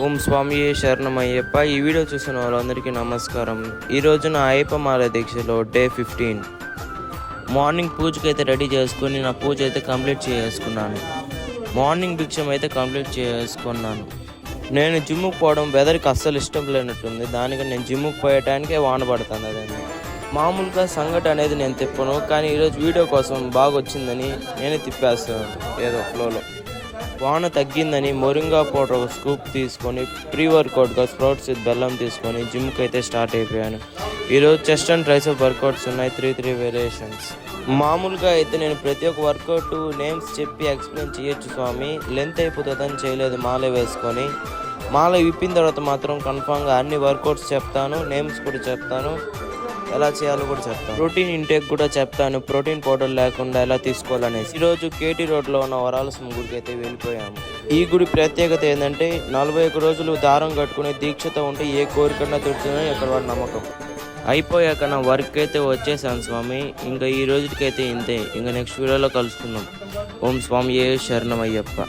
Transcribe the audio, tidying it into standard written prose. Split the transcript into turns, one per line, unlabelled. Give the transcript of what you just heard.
ఓం స్వామి శరణమయ్యప్ప. ఈ వీడియో చూసిన వాళ్ళందరికీ నమస్కారం. ఈరోజు నా అయ్యప్ప మాల దీక్షలో డే 15. మార్నింగ్ పూజకి అయితే రెడీ చేసుకుని నా పూజ అయితే కంప్లీట్ చేసుకున్నాను. మార్నింగ్ భిక్షం అయితే కంప్లీట్ చేసుకున్నాను. నేను జిమ్ముకు పోవడం వెదర్కి అస్సలు ఇష్టం లేనట్టుంది. దానికి నేను జిమ్ముకు పోయటానికే వాన పడుతుంది. అదండి మామూలుగా సంఘటన అనేది నేను తిప్పను, కానీ ఈరోజు వీడియో కోసం బాగా వచ్చిందని నేనే తిప్పేస్తాను ఏదో ఫ్లోలో. వాన తగ్గిందని మొరింగా పౌడర్ ఒక స్కూప్ తీసుకొని ప్రీ వర్కౌట్గా స్ప్రౌట్స్ బెల్లం తీసుకొని జిమ్కి అయితే స్టార్ట్ అయిపోయాను. ఈరోజు చెస్ట్ అండ్ ట్రైసెప్ వర్కౌట్స్ ఉన్నాయి, 3 వేరియేషన్స్. మామూలుగా అయితే నేను ప్రతి ఒక్క వర్కౌట్ నేమ్స్ చెప్పి ఎక్స్ప్లెయిన్ చేయొచ్చు స్వామి, లెంత్ అయిపోతుందని చేయలేదు. మాల వేసుకొని మాల విప్పిన తర్వాత మాత్రం కన్ఫామ్గా అన్ని వర్కౌట్స్ చెప్తాను, నేమ్స్ కూడా చెప్తాను, ఎలా చేయాలో కూడా చెప్తాను. ప్రోటీన్ ఇంటేక్ కూడా చెప్తాను, ప్రోటీన్ పౌడర్ లేకుండా ఎలా తీసుకోవాలనేసి. ఈరోజు కేటీ రోడ్లో ఉన్న వరాలస్వామి గుడికి అయితే వెళ్ళిపోయాము. ఈ గుడి ప్రత్యేకత ఏంటంటే 41 రోజులు దారం కట్టుకునే దీక్షతో ఉంటే ఏ కోరికన్నా తిడుతుందని ఇక్కడ వాడి నమ్మకం. అయిపోయాక నా వర్క్ అయితే వచ్చేసాను స్వామి. ఇంకా ఈ రోజుకైతే ఇంతే. ఇంకా నెక్స్ట్ వీడియోలో కలుసుకుందాం. ఓం స్వామి శరణమయ్యప్ప.